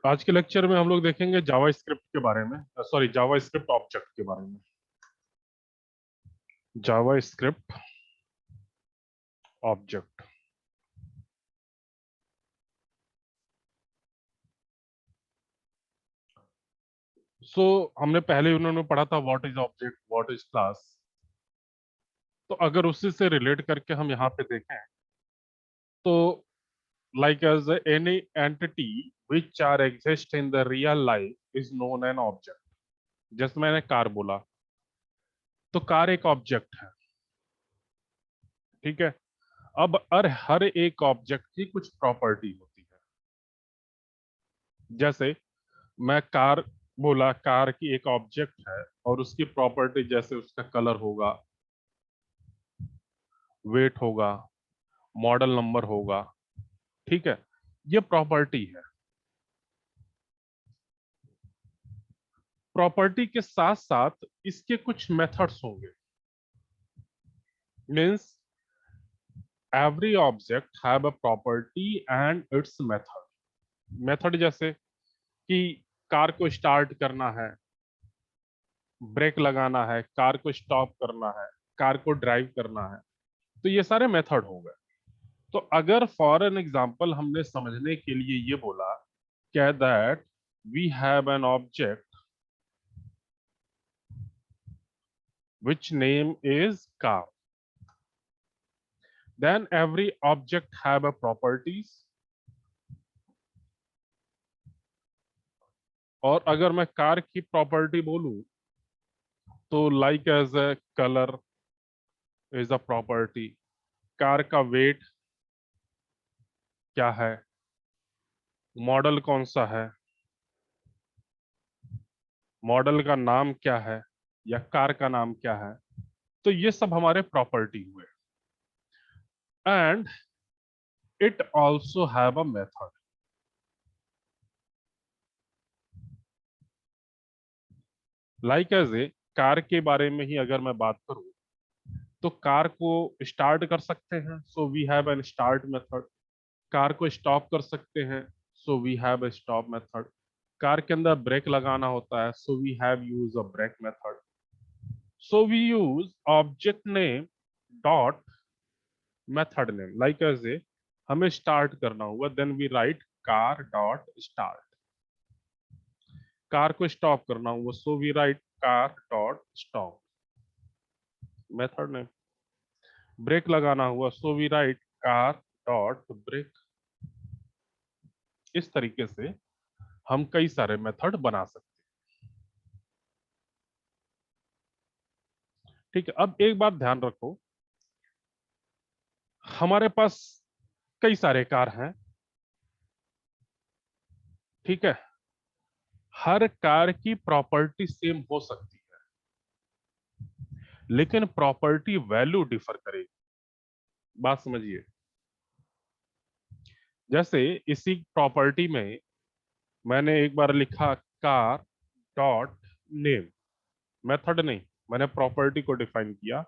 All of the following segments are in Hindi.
आज के लेक्चर में हम लोग देखेंगे जावा स्क्रिप्ट के बारे में, सॉरी जावा स्क्रिप्ट ऑब्जेक्ट के बारे में। जावा स्क्रिप्ट ऑब्जेक्ट। हमने पहले उन्होंने पढ़ा था what is object, what is class. तो अगर उसी से रिलेट करके हम यहाँ पे देखें तो like as any entity which are exist in the real life is known an object. जैसे मैंने कार बोला तो कार एक ऑब्जेक्ट है, ठीक है। अब हर एक ऑब्जेक्ट की कुछ प्रॉपर्टी होती है। जैसे मैं कार बोला, कार की एक ऑब्जेक्ट है और उसकी प्रॉपर्टी जैसे उसका कलर होगा, वेट होगा, मॉडल नंबर होगा, ठीक है। ये प्रॉपर्टी है। प्रॉपर्टी के साथ साथ इसके कुछ मेथड्स होंगे। Means every object have a property and it's method. Method जैसे कि कार को स्टार्ट करना है, ब्रेक लगाना है, कार को स्टॉप करना है, कार को ड्राइव करना है। तो ये सारे मेथड हो गए। तो अगर फॉर एन एग्जाम्पल हमने समझने के लिए ये बोला क्या, that we have an object which name is car, then every object have a properties. और अगर मैं कार की प्रॉपर्टी बोलूं तो like as a colour is a property, car का वेट क्या है, मॉडल कौन सा है, मॉडल का नाम क्या है, या कार का नाम क्या है। तो ये सब हमारे प्रॉपर्टी हुए। And it also have a method. Like as a car के बारे में ही अगर मैं बात करूं तो कार को स्टार्ट कर सकते हैं, so we have an start method. Car को स्टॉप कर सकते हैं, so we have a stop method. Car के अंदर ब्रेक लगाना होता है, so we have use a brake method. So we use object name dot method name. Like as a हमें स्टार्ट करना हुआ, then we write car dot start. Car को स्टॉप करना हुआ, so we write car dot stop, method name. Break लगाना हुआ, so we write car dot brake. इस तरीके से हम कई सारे मेथड बना सकते हैं, ठीक है। अब एक बात ध्यान रखो, हमारे पास कई सारे कार हैं, ठीक है। हर कार की प्रॉपर्टी सेम हो सकती है, लेकिन प्रॉपर्टी वैल्यू डिफर करेगी। बात समझिए। जैसे इसी प्रॉपर्टी में मैंने एक बार लिखा कार डॉट नेम, मेथड नहीं, मैंने प्रॉपर्टी को डिफाइन किया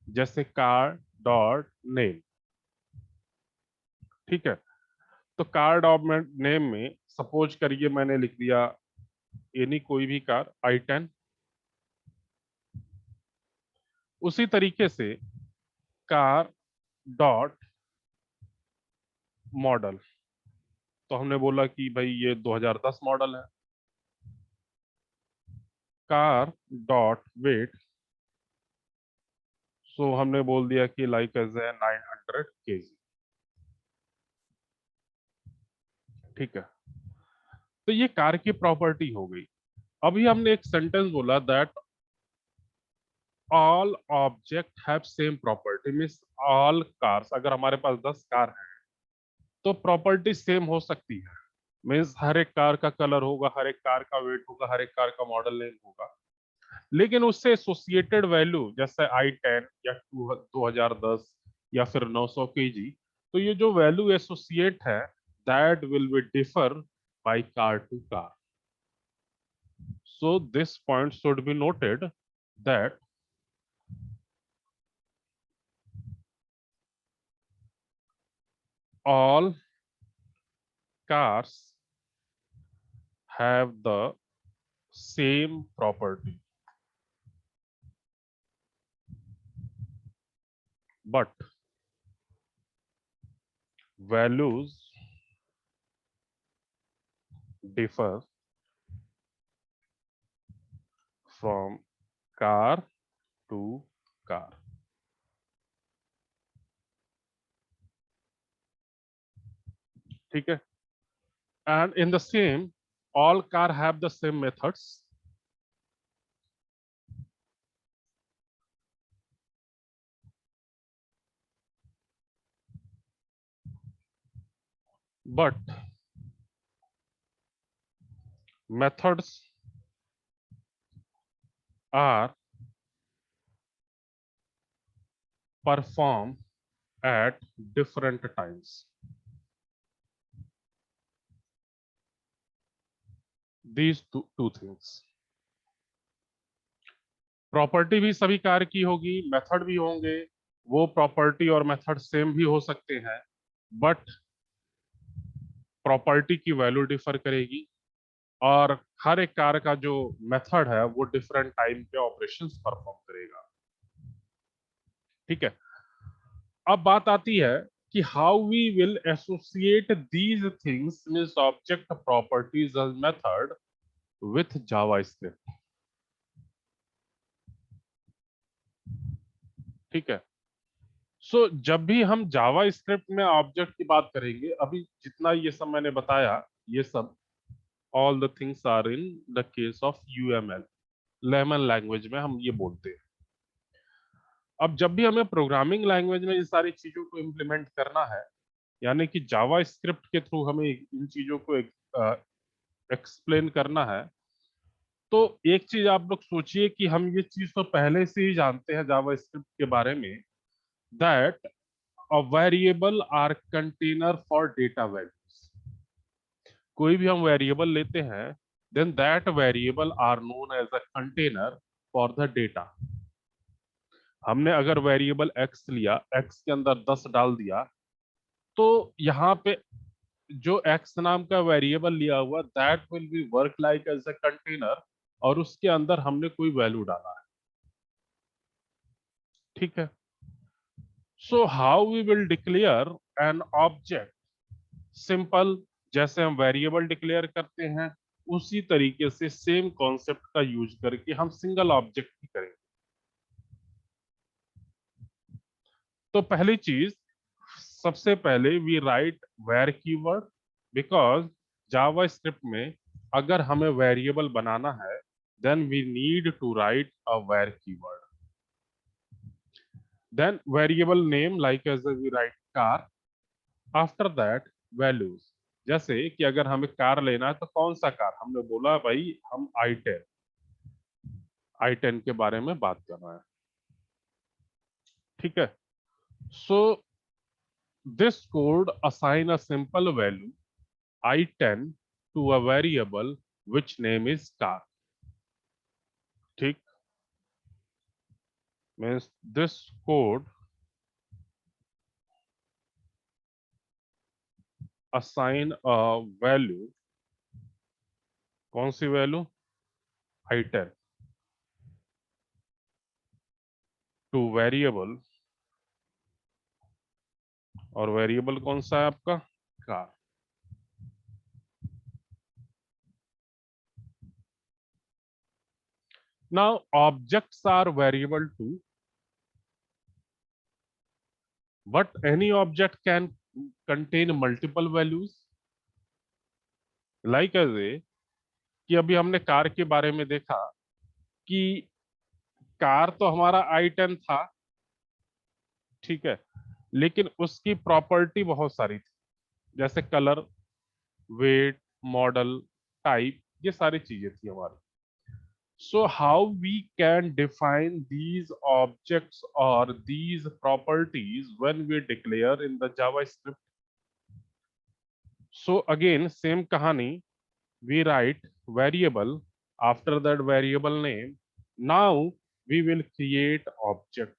जैसे कार डॉट नेम, ठीक है। तो कार डॉट नेम में सपोज करिए मैंने लिख दिया एनी कोई भी कार i10। उसी तरीके से कार डॉट मॉडल, तो हमने बोला कि भाई ये 2010 मॉडल है। कार डॉट वेट, सो हमने बोल दिया कि लाइक एज ए 900 kg, ठीक है। तो ये कार की प्रॉपर्टी हो गई। अभी हमने एक सेंटेंस बोला that all object have same property, means all cars. अगर हमारे पास 10 कार है तो प्रॉपर्टी सेम हो सकती है। मीन्स हर एक कार का कलर होगा, हर एक कार का वेट होगा, हर एक कार का मॉडल नेम होगा, लेकिन उससे एसोसिएटेड वैल्यू जैसे i10 या 2010 या फिर 900 kg, तो ये जो वैल्यू एसोसिएट है that will be differ by car to car. So this point should be noted that all cars have the same property, but values differ from car to car. ठीक है? And in the same, all car have the same methods. But methods are performed at different times. These two things. Property भी सभी कार की होगी, मेथड भी होंगे, वो प्रॉपर्टी और मेथड सेम भी हो सकते हैं, बट प्रॉपर्टी की वैल्यू डिफर करेगी और हर एक कार का जो मेथड है वो डिफरेंट टाइम पे ऑपरेशंस परफॉर्म करेगा. ठीक है? अब बात आती है कि how we will associate these things means object properties as method with JavaScript. ठीक है? सो जब भी हम जावा स्क्रिप्ट में ऑब्जेक्ट की बात करेंगे, अभी जितना ये सब मैंने बताया, ये सब all the things are in the case of UML, layman language में हम ये बोलते हैं. अब जब भी हमें प्रोग्रामिंग लैंग्वेज में ये सारी चीजों को इम्प्लीमेंट करना है, यानी कि जावा स्क्रिप्ट के थ्रू हमें इन चीजों को एक्सप्लेन करना है, तो एक चीज आप लोग सोचिए कि हम ये चीज तो पहले से ही जानते हैं जावा स्क्रिप्ट के बारे में, that a variable are container for data values. कोई भी हम वेरिएबल लेते हैं, then that variable are known as a container for the data. हमने अगर वेरिएबल x लिया, x के अंदर 10 डाल दिया, तो यहाँ पे जो x नाम का वेरिएबल लिया हुआ, that will be work like as a container, और उसके अंदर हमने कोई वैल्यू डाला है. ठीक है? So how we will declare an object, simple, जैसे हम वेरिएबल डिक्लेयर करते हैं उसी तरीके से सेम कॉन्सेप्ट का यूज करके हम सिंगल ऑब्जेक्ट ही करेंगे. तो पहली चीज, सबसे पहले we write var keyword, because JavaScript में अगर हमें वेरिएबल बनाना है, then we need to write a var keyword. Then variable name like as we write car. After that values, जैसे कि अगर हमें कार लेना है तो कौन सा कार, हमने बोला भाई हम आई टेन के बारे में बात कर रहे हैं. ठीक है? So this code assign a simple value i10 to a variable which name is car. ठीक? Means this code assign a value, कौन सी वैल्यू, i10 to variable, और वेरिएबल कौन सा है आपका, car. Now objects are variable too, but any object can contain multiple values. Like as a, कि अभी हमने कार के बारे में देखा कि कार तो हमारा i10 था. ठीक है? लेकिन उसकी प्रॉपर्टी बहुत सारी थी, जैसे कलर, वेट, मॉडल, टाइप, ये सारी चीजें थी हमारी. So how we can define these objects or these properties when we declare in the JavaScript? So again, same kahani, we write variable, after that variable name. Now we will create object,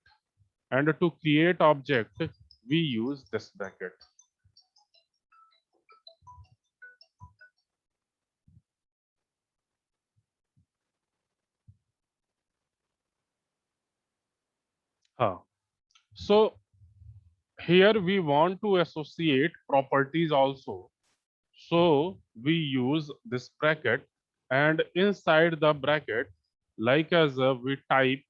and to create object, we use this bracket. हाँ, so here we want to associate properties also. So we use this bracket, and inside the bracket, like as we type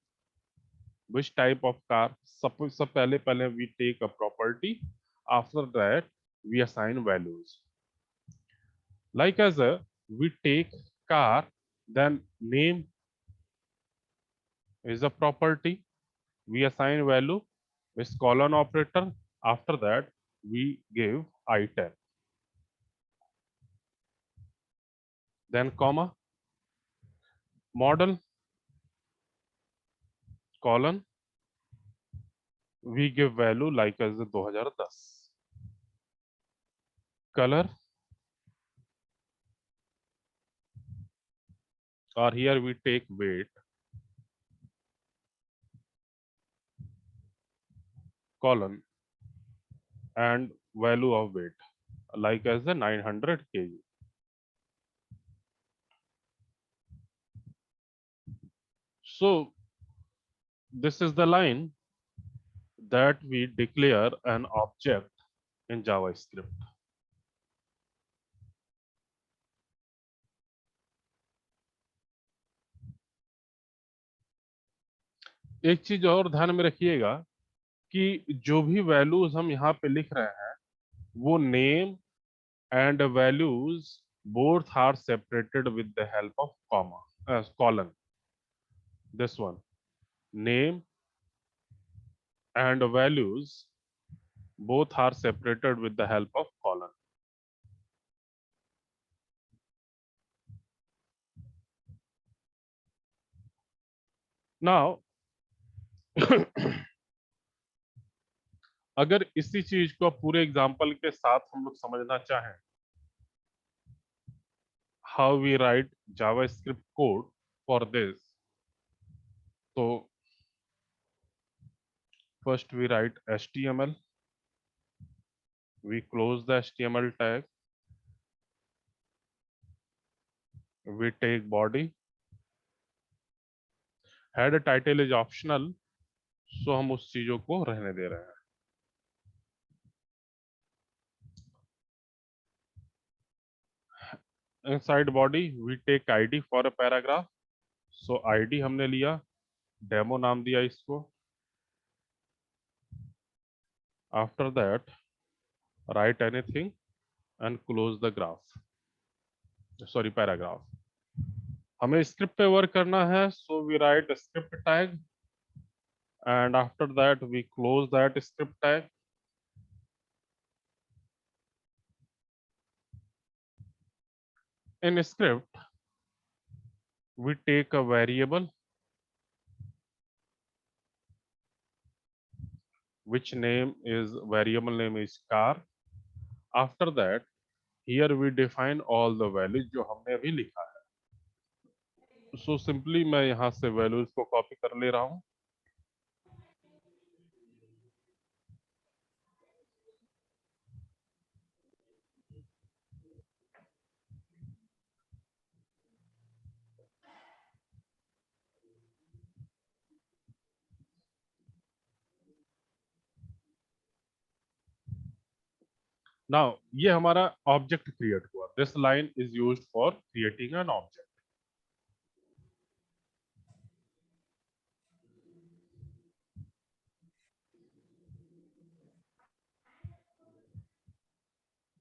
which type of car. Suppose सब पहले we take a property. After that we assign values. Like as we take car, then name is a property. We assign value with colon operator. After that we give item. Then comma, model, colon, we give value like as 2010. Color, or here we take weight, colon, and value of weight like as the 900 kg. So this is the line that we declare an object in JavaScript. एक चीज और ध्यान में रखिएगा कि जो भी वैल्यूज हम यहाँ पे लिख रहे हैं वो name and values both are separated with the help of comma, colon. This one, name and values both are separated with the help of colon. Now अगर इसी चीज को पूरे एग्जांपल के साथ हम लोग समझना चाहें, how we write JavaScript code for this, तो first we write HTML, we close the HTML tag, we take body, head title is optional, so हम उस चीजों को रहने दे रहे हैं. Inside body we take id for a paragraph, so id हमने लिया, demo नाम दिया इसको. After that write anything and close the graph, sorry paragraph. हमें स्क्रिप्ट पे वर्क करना है, so we write a script tag and after that we close that script tag. In script we take a variable which name is variable name is car. After that here we define all the values जो हमने अभी लिखा है. So simply मैं यहाँ से values को कॉपी कर ले रहा हूँ. Now ये हमारा ऑब्जेक्ट क्रिएट हुआ. This line is used for creating an object.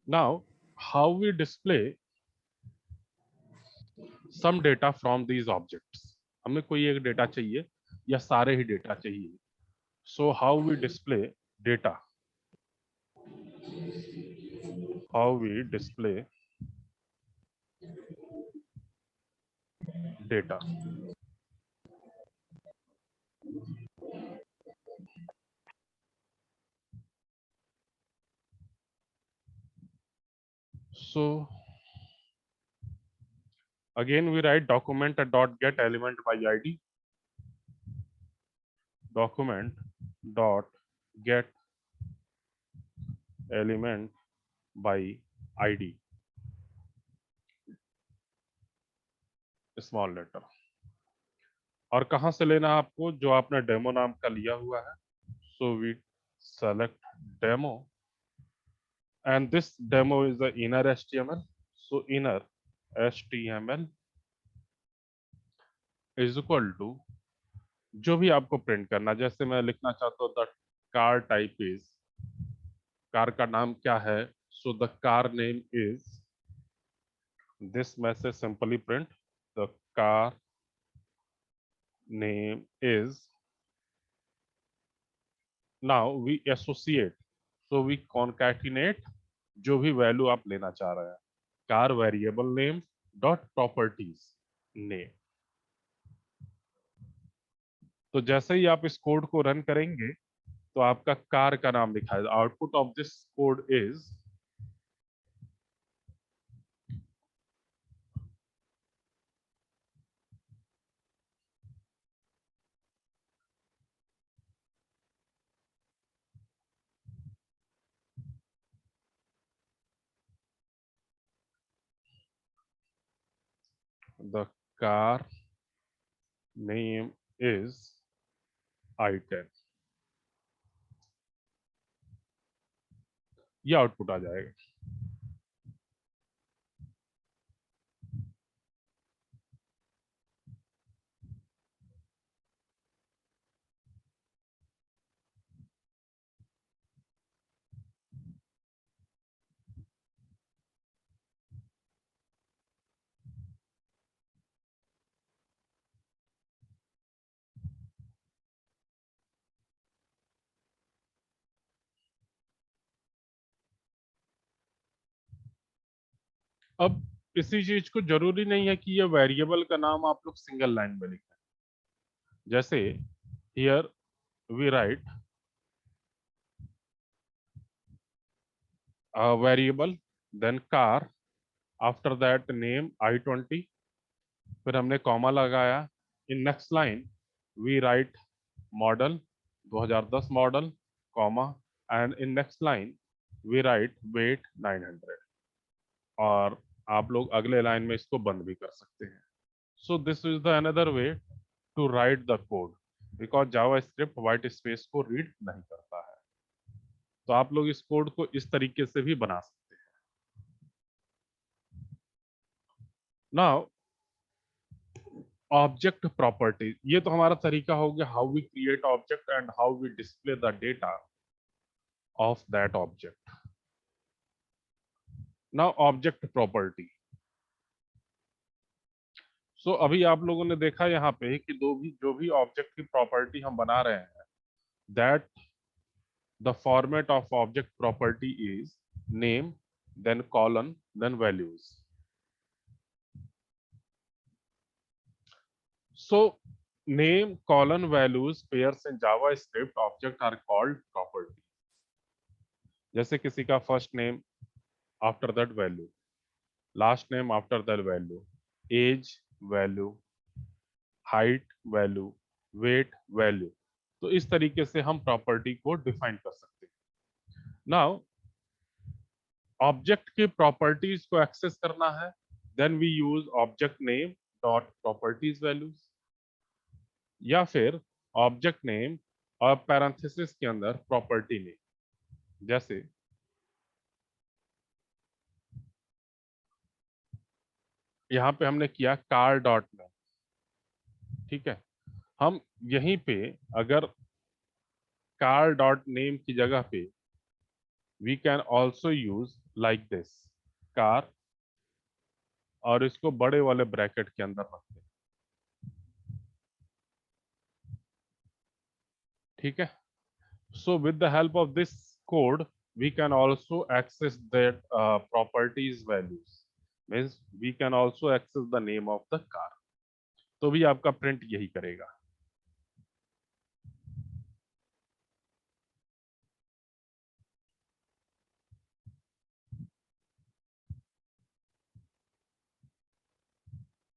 Now how we display some data from these objects. हमें कोई एक डेटा चाहिए या सारे ही डेटा चाहिए. So how we display data, how we display data. So again we write document dot get element by id, document dot get element by id, small letter. और कहाँ से लेना है आपको, जो आपने डेमो नाम का लिया हुआ है. So we select demo and this demo is the inner HTML. So inner HTML is equal to जो भी आपको प्रिंट करना, जैसे मैं लिखना चाहता हूँ the car type is, car का नाम क्या है, so the car name is this message simply print the car name is. Now we associate, so we concatenate जो भी वैल्यू आप लेना चाह रहे हैं, car variable name dot properties name. तो जैसे ही आप इस कोड को रन करेंगे तो आपका कार का नाम दिखाएगा. Output of this code is the car name is i10. ये आउटपुट आ जाएगा. अब इसी चीज को जरूरी नहीं है कि ये वेरिएबल का नाम आप लोग सिंगल लाइन में लिखें. जैसे here we write variable then car, after that name i20, फिर हमने कॉमा लगाया. In next line we write model 2010 model comma, and in next line we write weight 900. और आप लोग अगले लाइन में इसको बंद भी कर सकते हैं. So this is the another way to write the code, because JavaScript white space को रीड नहीं करता है. तो आप लोग इस कोड को इस तरीके से भी बना सकते हैं. नाउ ऑब्जेक्ट प्रॉपर्टी, ये तो हमारा तरीका हो गया how we create object and how we display the data of that object. Now object property. So अभी आप लोगों ने देखा यहाँ पे कि जो भी ऑब्जेक्ट की प्रॉपर्टी हम बना रहे हैं, that the format of object property is name then colon then values. So name, colon, values pairs in JavaScript object are called property. जैसे किसी का first name after that value, last name after that value, age value, height value, weight value. तो इस तरीके से हम प्रॉपर्टी को डिफाइन कर सकते हैं. नाउ ऑब्जेक्ट की प्रॉपर्टीज को एक्सेस करना है, then we use object name dot properties values, या फिर ऑब्जेक्ट नेम और पैरेंथेसिस के अंदर प्रॉपर्टी नेम. जैसे यहाँ पे हमने किया कार डॉट नेम, ठीक है. हम यहीं पे अगर कार डॉट नेम की जगह पे we can also use like this car, और इसको बड़े वाले ब्रैकेट के अंदर रखते हैं, ठीक है. So with the help of this code we can also access that properties values, means we can also access the name of the car. तो भी आपका प्रिंट यही करेगा.